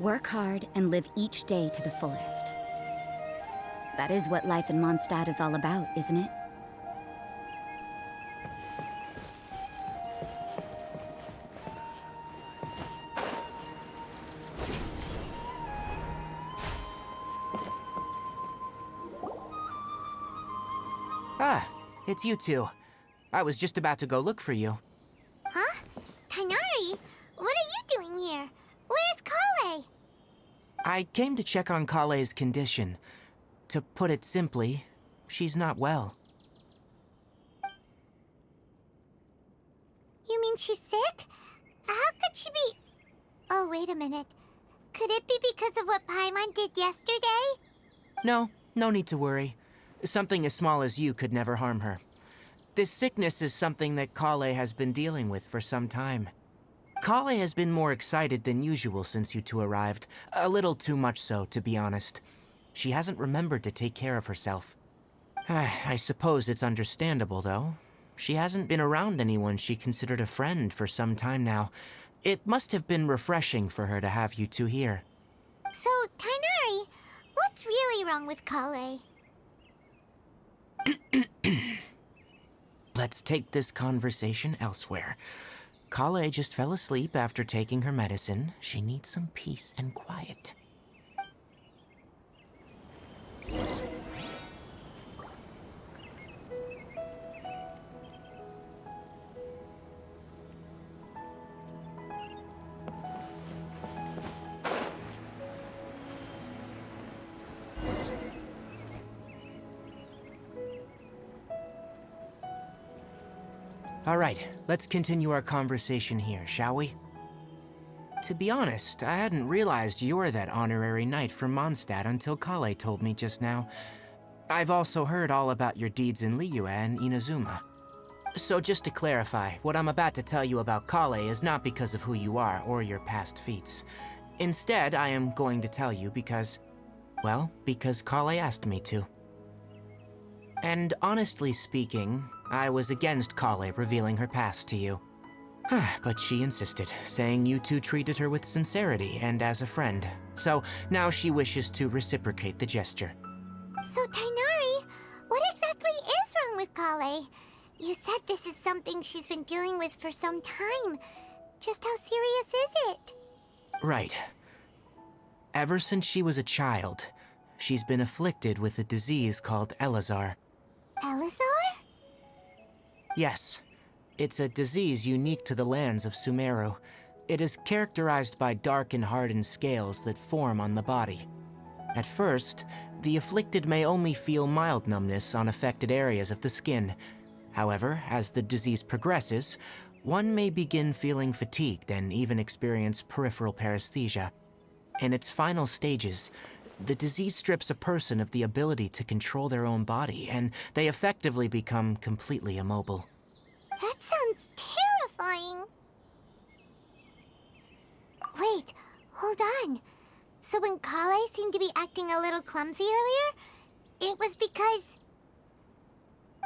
Work hard and live each day to the fullest. That is what life in Mondstadt is all about, isn't it? Ah, it's you two. I was just about to go look for you. Huh? Tighnari? What are you doing here? Where's Kale? I came to check on Kale's condition. To put it simply, she's not well. You mean she's sick? How could she be... Oh, wait a minute. Could it be because of what Paimon did yesterday? No need to worry. Something as small as you could never harm her. This sickness is something that Kale has been dealing with for some time. Kale has been more excited than usual since you two arrived. A little too much so, to be honest. She hasn't remembered to take care of herself. I suppose it's understandable, though. She hasn't been around anyone she considered a friend for some time now. It must have been refreshing for her to have you two here. So, Tighnari, what's really wrong with Kale? Let's take this conversation elsewhere. Kale just fell asleep after taking her medicine. She needs some peace and quiet. All right, let's continue our conversation here, shall we? To be honest, I hadn't realized you're that honorary knight from Mondstadt until Kale told me just now. I've also heard all about your deeds in Liyue and Inazuma. So just to clarify, what I'm about to tell you about Kale is not because of who you are or your past feats. Instead, I am going to tell you because Kale asked me to. And honestly speaking, I was against Kale revealing her past to you. But she insisted, saying you two treated her with sincerity and as a friend. So now she wishes to reciprocate the gesture. So, Tighnari, what exactly is wrong with Kale? You said this is something she's been dealing with for some time. Just how serious is it? Right. Ever since she was a child, she's been afflicted with a disease called Elazar. Elazar? Yes. It's a disease unique to the lands of Sumeru. It is characterized by dark and hardened scales that form on the body. At first, the afflicted may only feel mild numbness on affected areas of the skin. However, as the disease progresses, one may begin feeling fatigued and even experience peripheral paresthesia. In its final stages, the disease strips a person of the ability to control their own body, and they effectively become completely immobile. That sounds terrifying. Wait, hold on. So when Kale seemed to be acting a little clumsy earlier, it was because...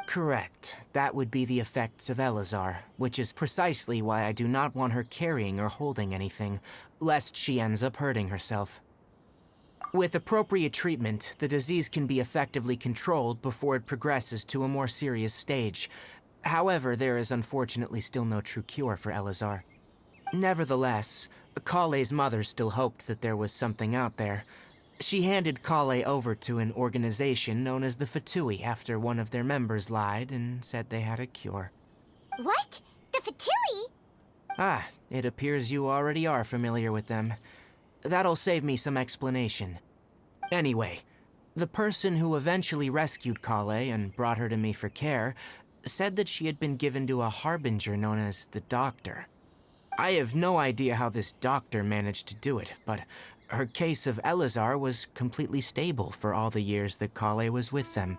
Correct. That would be the effects of Elazar, which is precisely why I do not want her carrying or holding anything, lest she ends up hurting herself. With appropriate treatment, the disease can be effectively controlled before it progresses to a more serious stage. However, there is unfortunately still no true cure for Elazar. Nevertheless, Kale's mother still hoped that there was something out there. She handed Kale over to an organization known as the Fatui after one of their members lied and said they had a cure. What? The Fatui? It appears you already are familiar with them. That'll save me some explanation. Anyway, the person who eventually rescued Kale and brought her to me for care said that she had been given to a harbinger known as the Doctor. I have no idea how this doctor managed to do it, but her case of Elazar was completely stable for all the years that Kale was with them.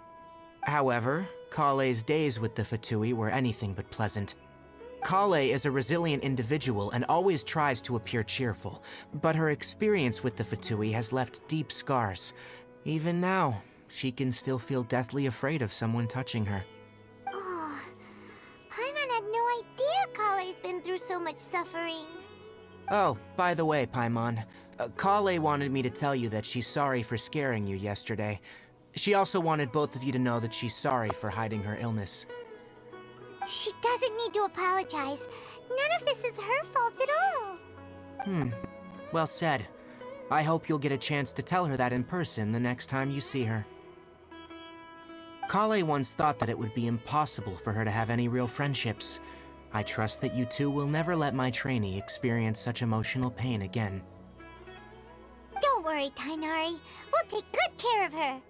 However, Kale's days with the Fatui were anything but pleasant. Kale is a resilient individual and always tries to appear cheerful, but her experience with the Fatui has left deep scars. Even now, she can still feel deathly afraid of someone touching her. Oh, Paimon had no idea Kale's been through so much suffering. Oh, by the way, Paimon, Kale wanted me to tell you that she's sorry for scaring you yesterday. She also wanted both of you to know that she's sorry for hiding her illness. She doesn't need to apologize. None of this is her fault at all. Well said. I hope you'll get a chance to tell her that in person the next time you see her. Kale once thought that it would be impossible for her to have any real friendships. I trust that you two will never let my trainee experience such emotional pain again. Don't worry, Tainari. We'll take good care of her.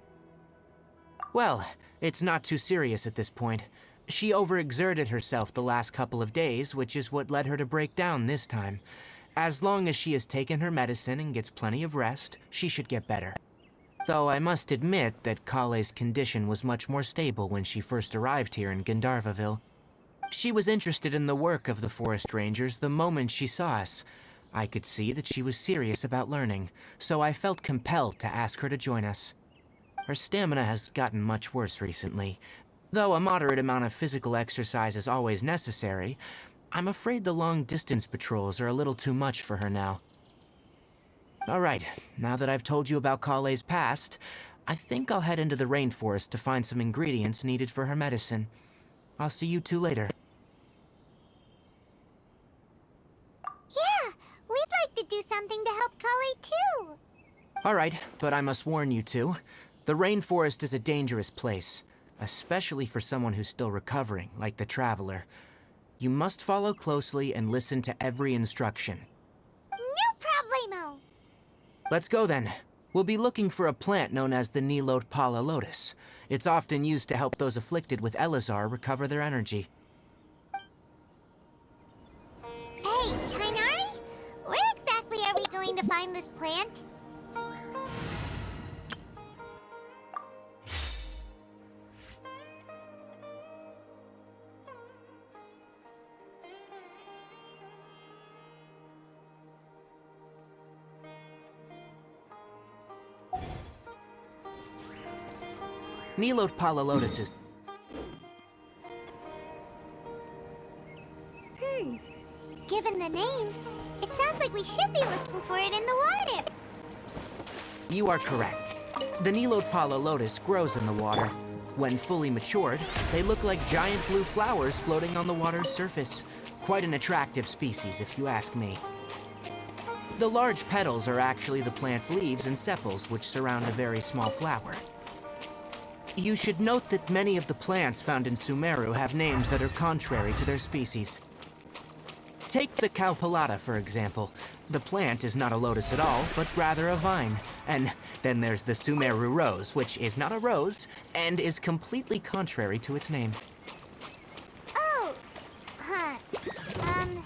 Well, it's not too serious at this point. She overexerted herself the last couple of days, which is what led her to break down this time. As long as she has taken her medicine and gets plenty of rest, she should get better. Though I must admit that Kale's condition was much more stable when she first arrived here in Gandharvaville. She was interested in the work of the forest rangers the moment she saw us. I could see that she was serious about learning, so I felt compelled to ask her to join us. Her stamina has gotten much worse recently. Though a moderate amount of physical exercise is always necessary, I'm afraid the long-distance patrols are a little too much for her now. Alright, now that I've told you about Kale's past, I think I'll head into the rainforest to find some ingredients needed for her medicine. I'll see you two later. Yeah, we'd like to do something to help Kale too. Alright, but I must warn you two. The rainforest is a dangerous place, especially for someone who's still recovering, like the Traveler. You must follow closely and listen to every instruction. No problemo. Let's go then. We'll be looking for a plant known as the Nilot Pala Lotus. It's often used to help those afflicted with Elazar recover their energy. Hey, Tainari? Where exactly are we going to find this plant? Nilot Pala Lotus is... Given the name, it sounds like we should be looking for it in the water. You are correct. The Nilot Pala Lotus grows in the water. When fully matured, they look like giant blue flowers floating on the water's surface. Quite an attractive species, if you ask me. The large petals are actually the plant's leaves and sepals, which surround a very small flower. You should note that many of the plants found in Sumeru have names that are contrary to their species. Take the Cowpelata, for example. The plant is not a lotus at all, but rather a vine. And then there's the Sumeru rose, which is not a rose, and is completely contrary to its name. Oh, okay then.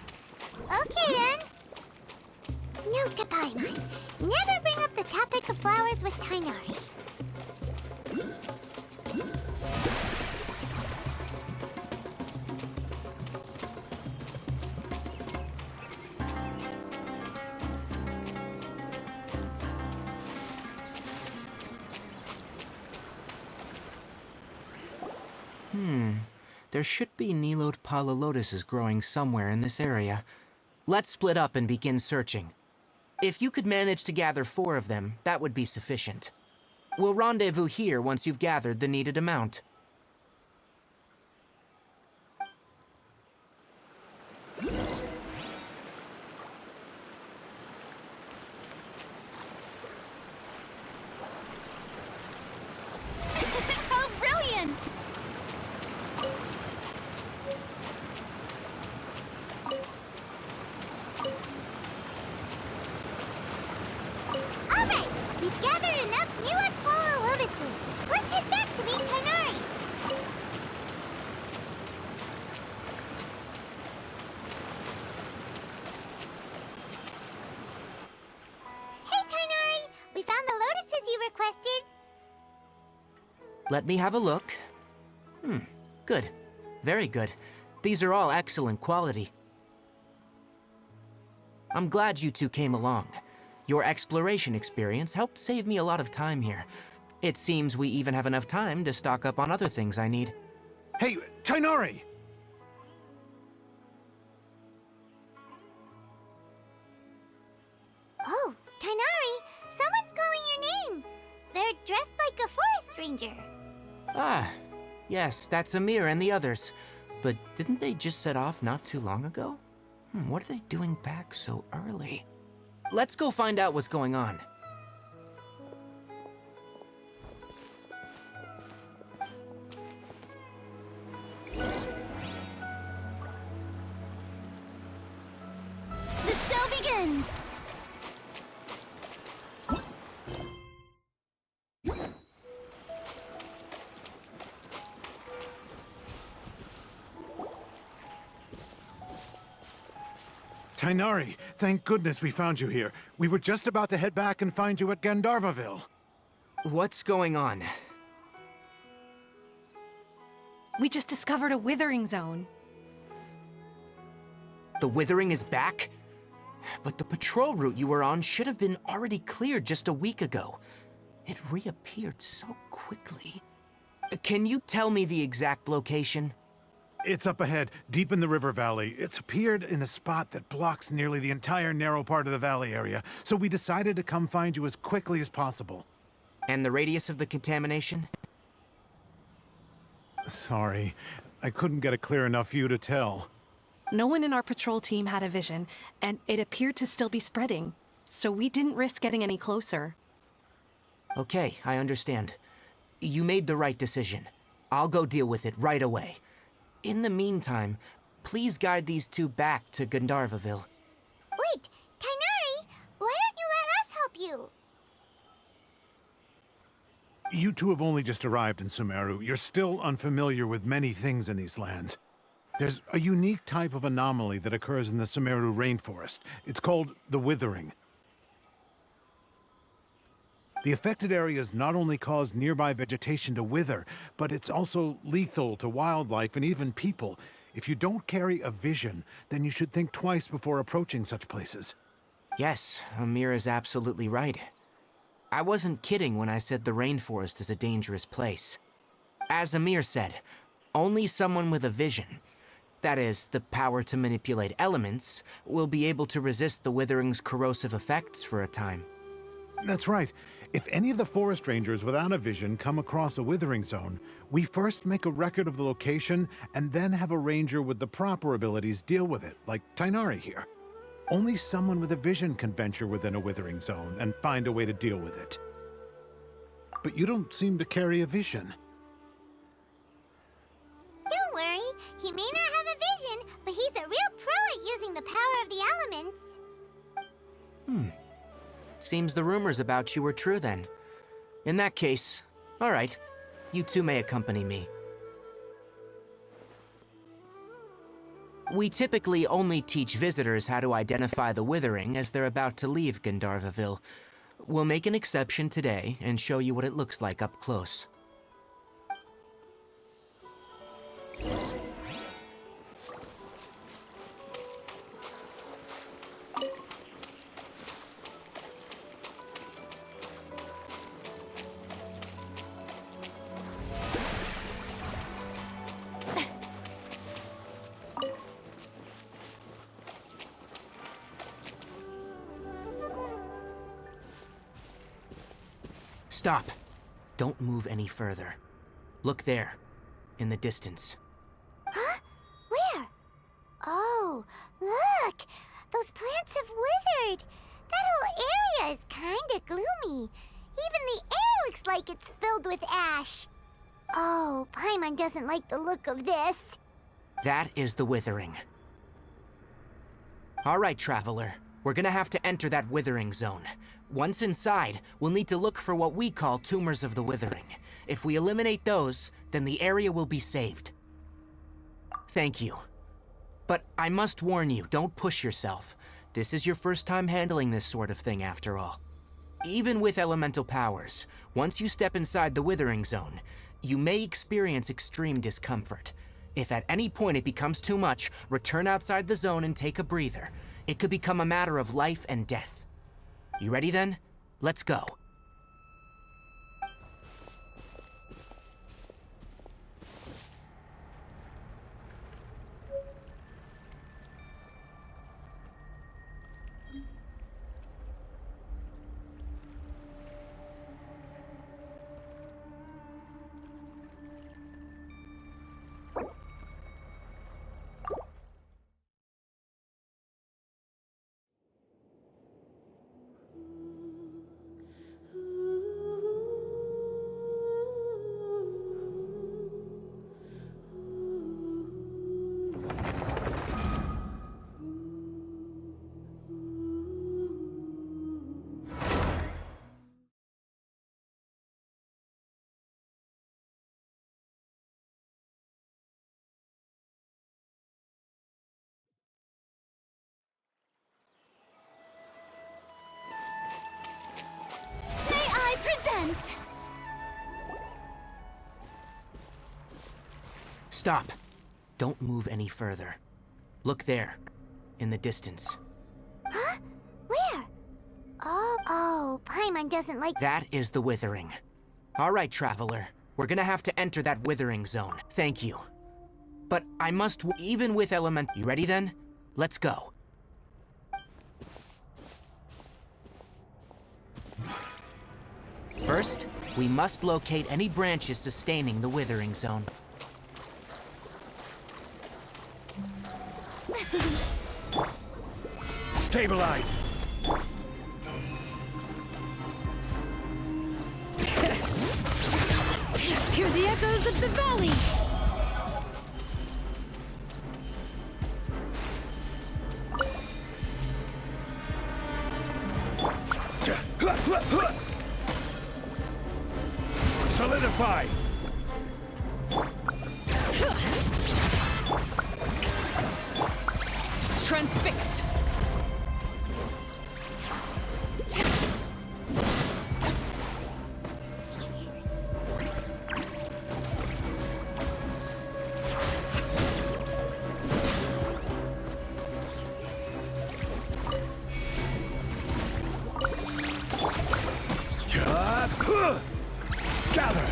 Note to Paimon. Never bring up the topic of flowers with Tainari. There should be Nilot Pala Lotuses growing somewhere in this area. Let's split up and begin searching. If you could manage to gather 4 of them, that would be sufficient. We'll rendezvous here once you've gathered the needed amount. How brilliant! All right, we've gathered enough Nilot Pala Lotuses. Let's head back to meet Tainari. Hey, Tainari! We found the lotuses you requested. Let me have a look. Good. Very good. These are all excellent quality. I'm glad you two came along. Your exploration experience helped save me a lot of time here. It seems we even have enough time to stock up on other things I need. Hey, Tainari! ranger. Ah, yes, that's Amir and the others. But didn't they just set off not too long ago? What are they doing back so early? Let's go find out what's going on. The show begins! Tainari, thank goodness we found you here. We were just about to head back and find you at Gandharvaville. What's going on? We just discovered a withering zone. The Withering is back? But the patrol route you were on should have been already cleared just a week ago. It reappeared so quickly. Can you tell me the exact location? It's up ahead, deep in the river valley. It's appeared in a spot that blocks nearly the entire narrow part of the valley area, so we decided to come find you as quickly as possible. And the radius of the contamination? Sorry, I couldn't get a clear enough view to tell. No one in our patrol team had a vision, and it appeared to still be spreading. So we didn't risk getting any closer. Okay, I understand. You made the right decision. I'll go deal with it right away. In the meantime, please guide these two back to Gandharvaville. Wait, Tainari, why don't you let us help you? You two have only just arrived in Sumeru. You're still unfamiliar with many things in these lands. There's a unique type of anomaly that occurs in the Sumeru rainforest. It's called the Withering. The affected areas not only cause nearby vegetation to wither, but it's also lethal to wildlife and even people. If you don't carry a vision, then you should think twice before approaching such places. Yes, Amir is absolutely right. I wasn't kidding when I said the rainforest is a dangerous place. As Amir said, only someone with a vision, that is, the power to manipulate elements, will be able to resist the Withering's corrosive effects for a time. That's right. If any of the forest rangers without a vision come across a withering zone, we first make a record of the location and then have a ranger with the proper abilities deal with it, like Tainari here. Only someone with a vision can venture within a withering zone and find a way to deal with it. But you don't seem to carry a vision. Don't worry, he may not have a vision, but he's a real pro at using the power of the elements. Seems the rumors about you were true then. In that case, all right, you two may accompany me. We typically only teach visitors how to identify the Withering as they're about to leave Gandharvaville. We'll make an exception today and show you what it looks like up close. Stop. Don't move any further. Look there, in the distance. Huh? Where? Oh, look! Those plants have withered! That whole area is kinda gloomy. Even the air looks like it's filled with ash. Oh, Paimon doesn't like the look of this. That is the Withering. All right, Traveler. We're gonna have to enter that Withering zone. Once inside, we'll need to look for what we call tumors of the Withering. If we eliminate those, then the area will be saved. Thank you. But I must warn you, don't push yourself. This is your first time handling this sort of thing, after all. Even with elemental powers, once you step inside the Withering zone, you may experience extreme discomfort. If at any point it becomes too much, return outside the zone and take a breather. It could become a matter of life and death. You ready then? Let's go. instinct. Stop. Don't move any further. Look there, in the distance. Huh? Where? Oh, Paimon doesn't like... That is the withering. All right, Traveler. We're gonna have to enter that withering zone. Thank you. But I must, even with element... You ready then? Let's go. First, we must locate any branches sustaining the withering zone. Stabilize! Hear the echoes of the valley! Solidify! Transfixed. Gather!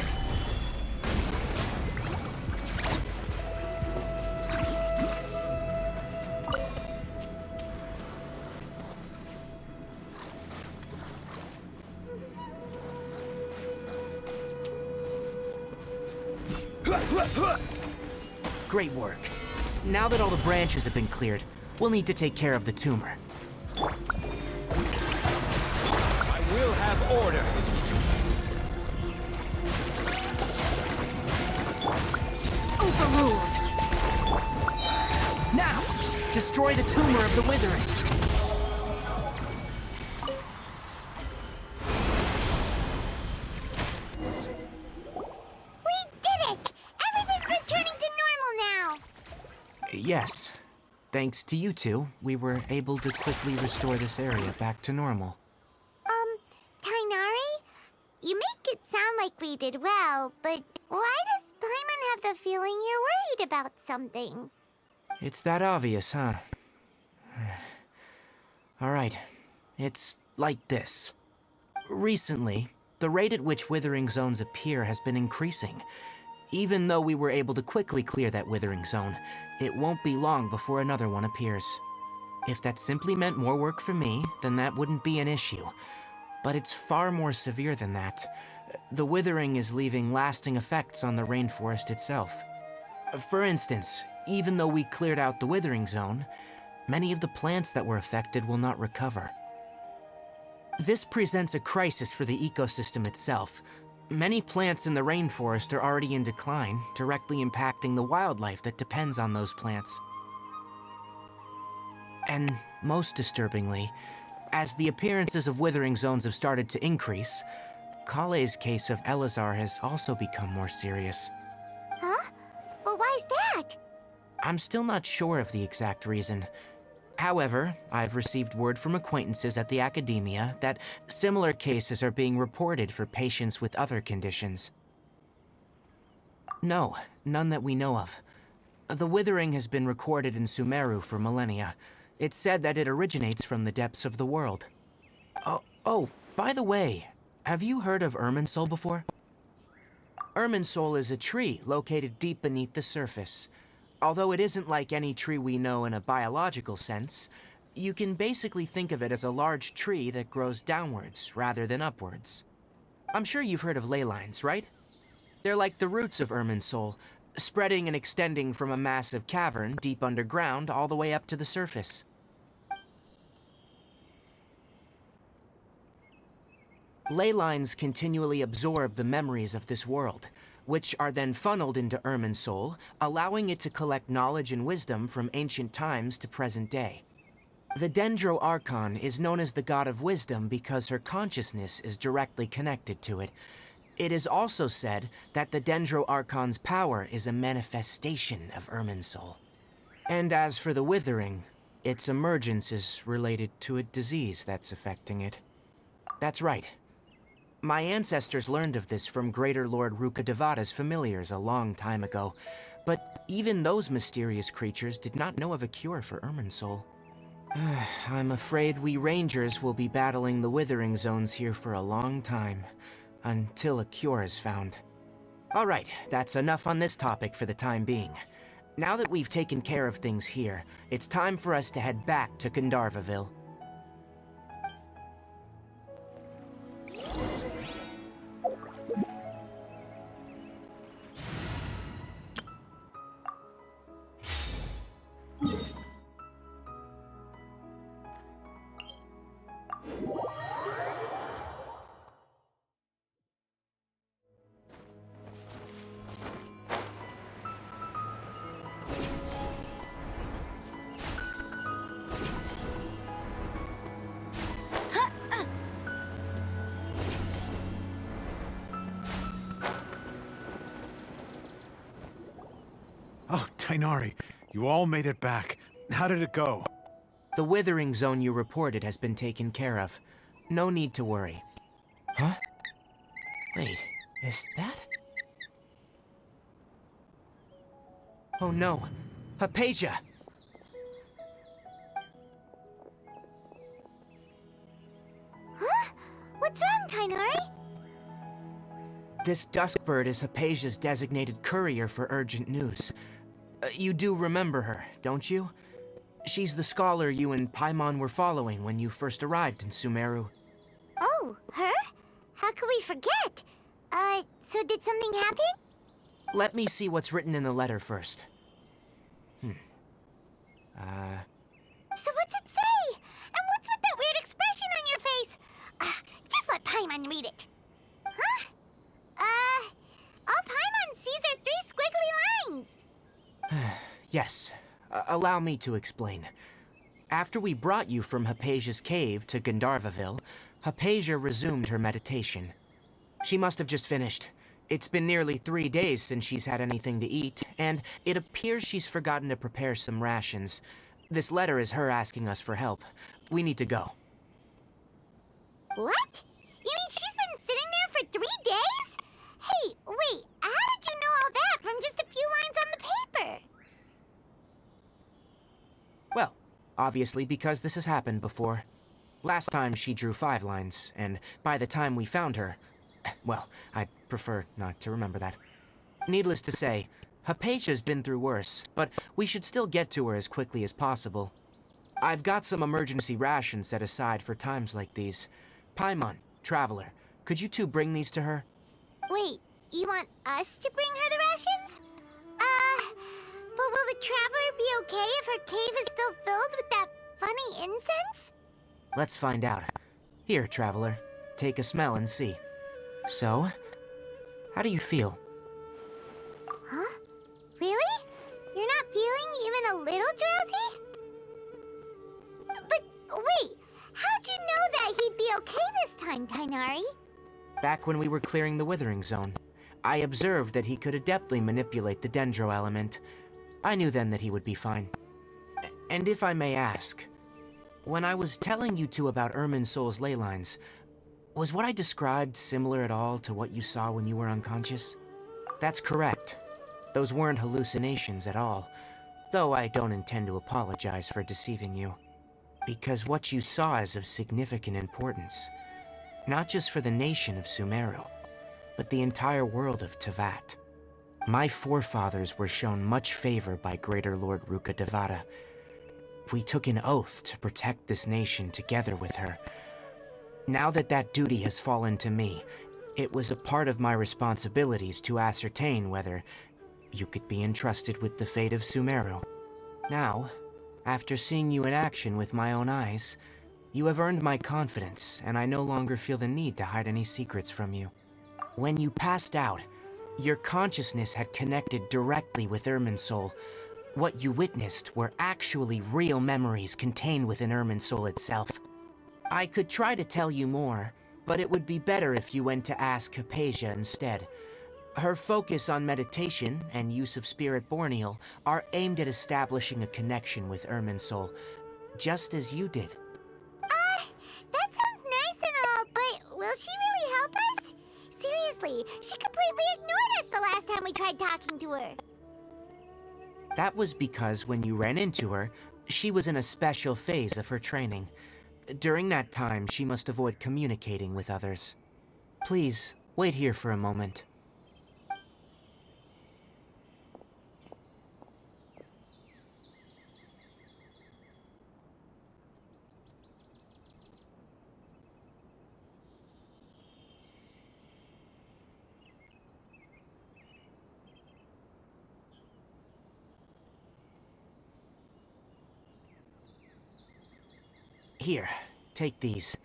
Great work. Now that all the branches have been cleared, we'll need to take care of the tumor. I will have order! Overruled. Now, destroy the tumor of the withering. We did it! Everything's returning to normal now! Yes. Thanks to you two, we were able to quickly restore this area back to normal. Tainari? You make it sound like we did well, but why does Paimon have the feeling you're worried about something? It's that obvious, huh? All right. It's like this. Recently, the rate at which withering zones appear has been increasing. Even though we were able to quickly clear that withering zone, it won't be long before another one appears. If that simply meant more work for me, then that wouldn't be an issue. But it's far more severe than that. The withering is leaving lasting effects on the rainforest itself. For instance, even though we cleared out the withering zone, many of the plants that were affected will not recover. This presents a crisis for the ecosystem itself. Many plants in the rainforest are already in decline, directly impacting the wildlife that depends on those plants. And most disturbingly, as the appearances of withering zones have started to increase, Kale's case of Elazar has also become more serious. Huh? But why's that? I'm still not sure of the exact reason. However, I've received word from acquaintances at the academia that similar cases are being reported for patients with other conditions. No, none that we know of. The withering has been recorded in Sumeru for millennia. It's said that it originates from the depths of the world. Oh, by the way, have you heard of Irminsul before? Irminsul is a tree located deep beneath the surface. Although it isn't like any tree we know in a biological sense, you can basically think of it as a large tree that grows downwards rather than upwards. I'm sure you've heard of ley lines, right? They're like the roots of Irminsul, spreading and extending from a massive cavern deep underground all the way up to the surface. Ley lines continually absorb the memories of this world, which are then funneled into Irminsul, allowing it to collect knowledge and wisdom from ancient times to present day. The Dendro Archon is known as the god of wisdom because her consciousness is directly connected to it. It is also said that the Dendro Archon's power is a manifestation of Irminsul. And as for the withering, its emergence is related to a disease that's affecting it. That's right. My ancestors learned of this from Greater Lord Rukkhadevata's familiars a long time ago, but even those mysterious creatures did not know of a cure for Irminsul. I'm afraid we Rangers will be battling the Withering Zones here for a long time, until a cure is found. Alright, that's enough on this topic for the time being. Now that we've taken care of things here, it's time for us to head back to Gandharvaville. Oh, Tainari, you all made it back. How did it go? The Withering Zone you reported has been taken care of. No need to worry. Huh? Wait, is that? Oh no, Hypatia! Huh? What's wrong, Tainari? This Duskbird is Hypatia's designated courier for urgent news. You do remember her, don't you? She's the scholar you and Paimon were following when you first arrived in Sumeru. Oh, her? How could we forget? So did something happen? Let me see what's written in the letter first. So what's it say? And what's with that weird expression on your face? Just let Paimon read it. Huh? All Paimon sees are 3 squiggly lines. Yes, allow me to explain. After we brought you from Hypatia's cave to Gandharvaville, Hypatia resumed her meditation. She must have just finished. It's been nearly 3 days since she's had anything to eat, and it appears she's forgotten to prepare some rations. This letter is her asking us for help. We need to go. What? You mean she's been sitting there for 3 days? Hey, wait, how did you know all that from just a few lines on the paper? Well, obviously because this has happened before. Last time she drew 5 lines, and by the time we found her, well, I'd prefer not to remember that. Needless to say, Hypatia's been through worse, but we should still get to her as quickly as possible. I've got some emergency rations set aside for times like these. Paimon, Traveler, could you two bring these to her? Wait, you want us to bring her the rations? But will the Traveler be okay if her cave is still filled with that funny incense? Let's find out. Here, Traveler, take a smell and see. So, how do you feel? Huh? Really? You're not feeling even a little drowsy? But wait, how'd you know that he'd be okay this time, Tainari? Back when we were clearing the Withering Zone, I observed that he could adeptly manipulate the Dendro element. I knew then that he would be fine. And if I may ask, when I was telling you two about Irminsul's ley lines, was what I described similar at all to what you saw when you were unconscious? That's correct. Those weren't hallucinations at all, though I don't intend to apologize for deceiving you. Because what you saw is of significant importance. Not just for the nation of Sumeru, but the entire world of Teyvat. My forefathers were shown much favor by Greater Lord Rukkhadevata. We took an oath to protect this nation together with her. Now that that duty has fallen to me, it was a part of my responsibilities to ascertain whether you could be entrusted with the fate of Sumeru. Now, after seeing you in action with my own eyes, you have earned my confidence, and I no longer feel the need to hide any secrets from you. When you passed out, your consciousness had connected directly with Irminsul. What you witnessed were actually real memories contained within Irminsul itself. I could try to tell you more, but it would be better if you went to ask Hypatia instead. Her focus on meditation and use of Spirit Borneal are aimed at establishing a connection with Irminsul, just as you did. That sounds nice and all, but will she really help us? way. She completely ignored us the last time we tried talking to her. That was because when you ran into her, she was in a special phase of her training. During that time, she must avoid communicating with others. Please, wait here for a moment. Here, take these.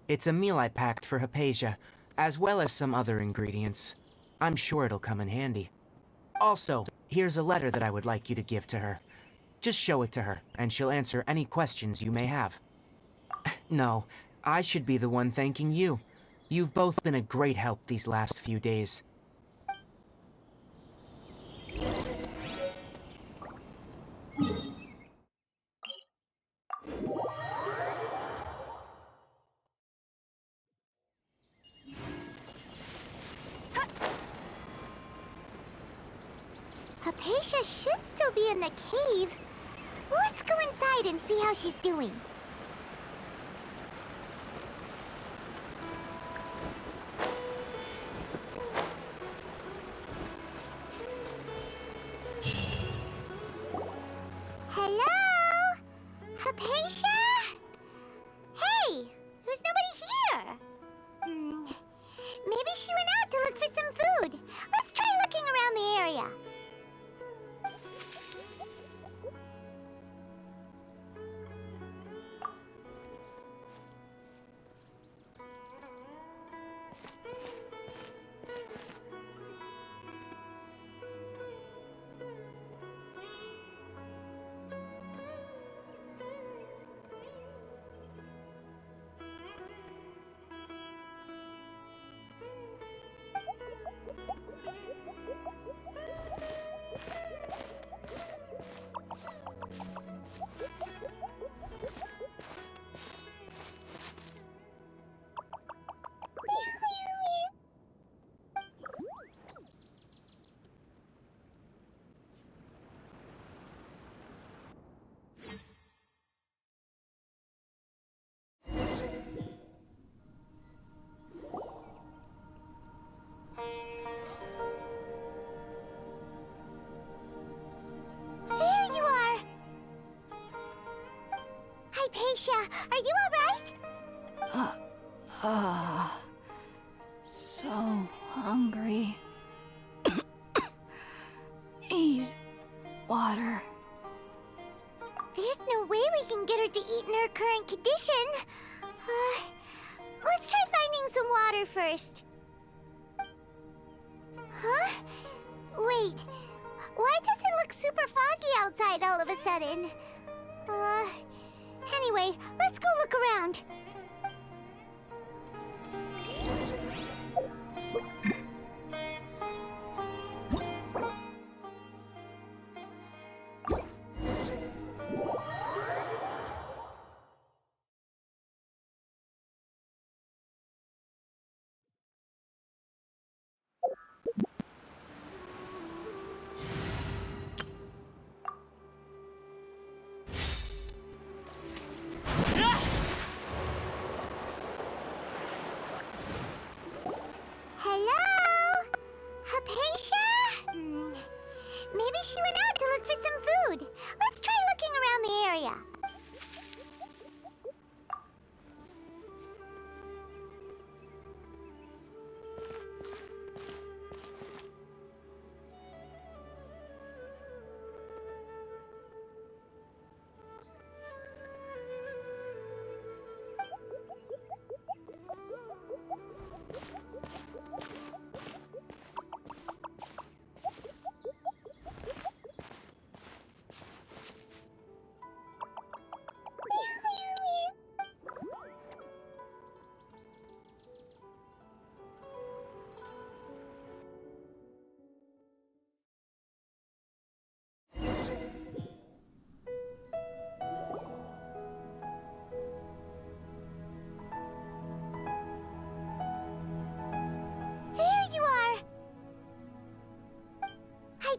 It's a meal I packed for Hypatia, as well as some other ingredients. I'm sure it'll come in handy. Also, here's a letter that I would like you to give to her. Just show it to her, and she'll answer any questions you may have. No, I should be the one thanking you. You've both been a great help these last few days. Hypatia should still be in the cave. Let's go inside and see how she's doing. Hello? Hypatia? Hey, there's nobody here. Maybe she went out to look for some food. Let's try looking around the area. Hypatia, are you alright? So hungry. Need water. There's no way we can get her to eat in her current condition. Let's try finding some water first. Huh? Wait, why does it look super foggy outside all of a sudden? Anyway, let's go look around.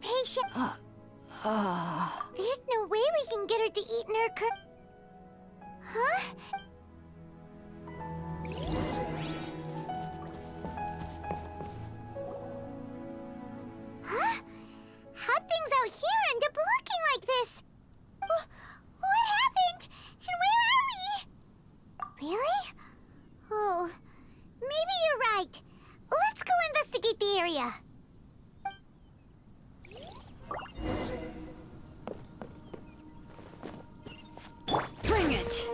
patient. There's no way we can get her to eat in her Huh? Huh? How'd things out here end up looking like this? What happened? And where are we? Really? Oh, maybe you're right. Let's go investigate the area. Bring it!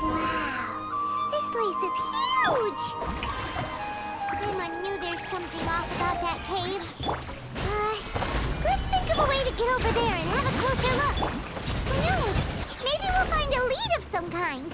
Wow, this place is huge! Paimon knew there's something off about that cave. Let's think of a way to get over there and have a closer look. Who knows? Maybe we'll find a lead of some kind.